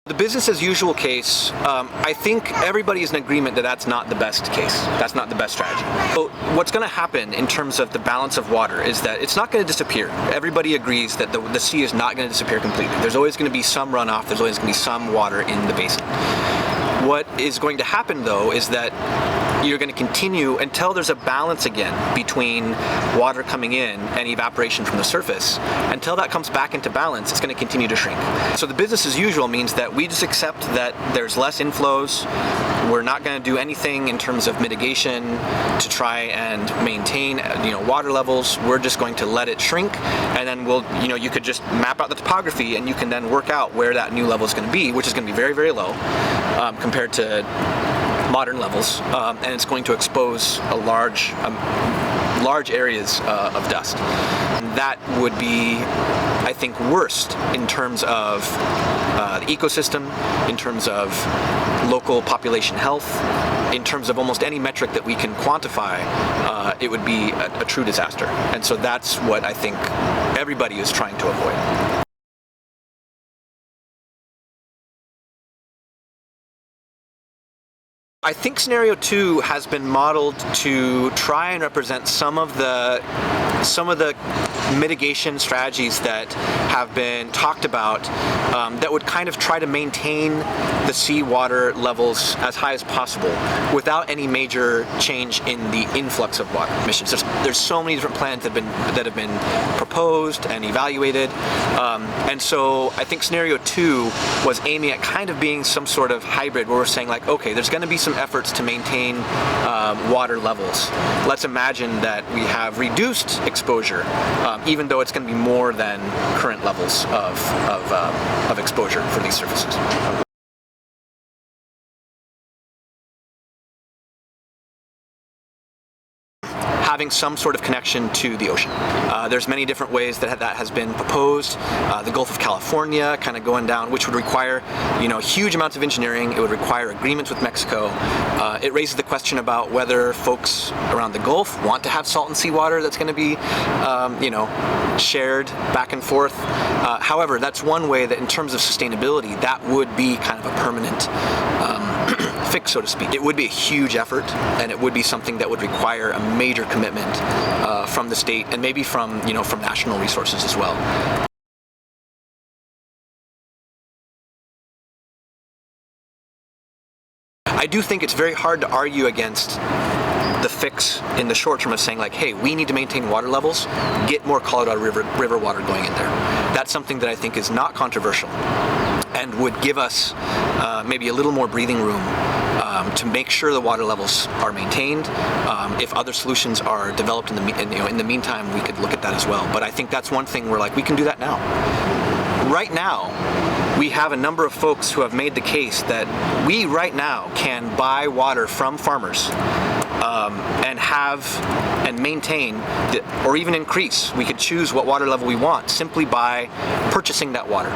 The business as usual case, I think everybody is in agreement that that's not the best case. That's not the best strategy. So what's going to happen in terms of the balance of water is that it's not going to disappear. Everybody agrees that the sea is not going to disappear completely. There's always going to be some runoff. There's always going to be some water in the basin. What is going to happen though is that you're going to continue until there's a balance again between water coming in and evaporation from the surface. Until that comes back into balance, it's going to continue to shrink. So the business as usual means that we just accept that there's less inflows. We're not going to do anything in terms of mitigation to try and maintain, water levels. We're just going to let it shrink, and then you could just map out the topography, and you can then work out where that new level is going to be, which is going to be very, very low compared to modern levels, and it's going to expose a large areas of dust. And that would be, I think, worst in terms of the ecosystem, in terms of local population health, in terms of almost any metric that we can quantify. It would be a true disaster. And so that's what I think everybody is trying to avoid. I think scenario 2 has been modeled to try and represent some of the mitigation strategies that have been talked about that would kind of try to maintain the seawater levels as high as possible without any major change in the influx of water emissions. There's so many different plans that have been proposed and evaluated, and so I think scenario 2 was aiming at kind of being some sort of hybrid where we're saying like, okay, there's going to be some efforts to maintain water levels. Let's imagine that we have reduced exposure, even though it's going to be more than current levels of exposure for these surfaces. Having some sort of connection to the ocean. There's many different ways that has been proposed. The Gulf of California kind of going down, which would require, huge amounts of engineering. It would require agreements with Mexico. It raises the question about whether folks around the Gulf want to have Salton Sea water that's going to be, shared back and forth. However, that's one way that in terms of sustainability, that would be kind of a permanent fix, so to speak. It would be a huge effort, and it would be something that would require a major commitment from the state and maybe from national resources as well. I do think it's very hard to argue against the fix in the short term of saying like, hey, we need to maintain water levels, get more Colorado River water going in there. That's something that I think is not controversial and would give us maybe a little more breathing room to make sure the water levels are maintained. If other solutions are developed in the meantime, we could look at that as well. But I think that's one thing where like we can do that now. Right now, we have a number of folks who have made the case that we right now can buy water from farmers and have and maintain or even increase. We could choose what water level we want simply by purchasing that water.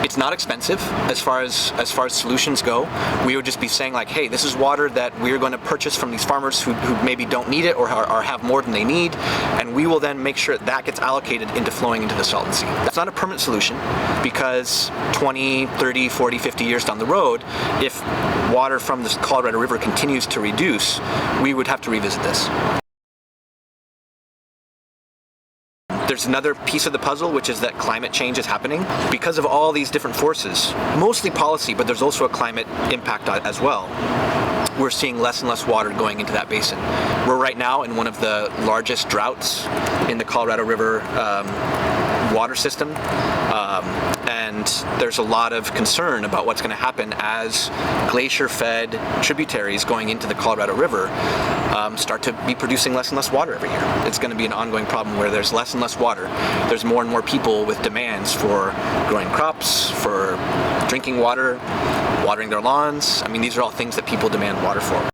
It's not expensive as far as solutions go. We would just be saying like, hey, this is water that we're going to purchase from these farmers who maybe don't need it or have more than they need, and we will then make sure that gets allocated into flowing into the Salton Sea. That's not a permanent solution because 20, 30, 40, 50 years down the road, if water from the Colorado River continues to reduce, we would have to revisit this. There's another piece of the puzzle, which is that climate change is happening because of all these different forces, mostly policy, but there's also a climate impact as well. We're seeing less and less water going into that basin. We're right now in one of the largest droughts in the Colorado River water system, and there's a lot of concern about what's going to happen as glacier-fed tributaries going into the Colorado River start to be producing less and less water every year. It's going to be an ongoing problem where there's less and less water. There's more and more people with demands for growing crops, for drinking water, watering their lawns. I mean, these are all things that people demand water for.